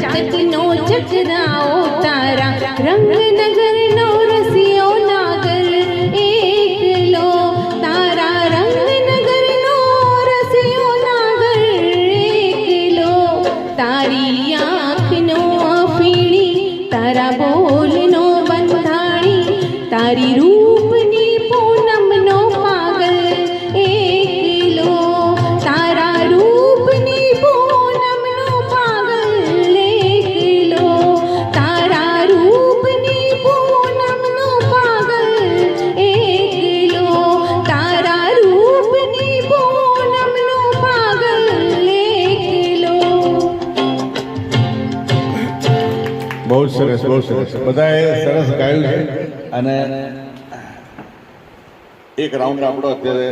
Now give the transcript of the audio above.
ચાતકનો ચકરાઓ તારા રંગનગરનો રસિયો નાગર એકલો તારા રંગનગરનો રસિયો નાગર એકલો તારી આંખનો અફીણી તારા બોલનો બંધાણી તારી રૂપની પૂનમનો પાગલ એકલો તારા રૂપની પૂનમનો પાગલ એકલો તારા રૂપની પૂનમનો પાગલ એકલો તારા રૂપની પૂનમનો પાગલ એકલો. બહુ સરસ, બહુ સરસ. બધાએ સરસ ગાયું છે અને એક રાઉન્ડ આપણો અત્યારે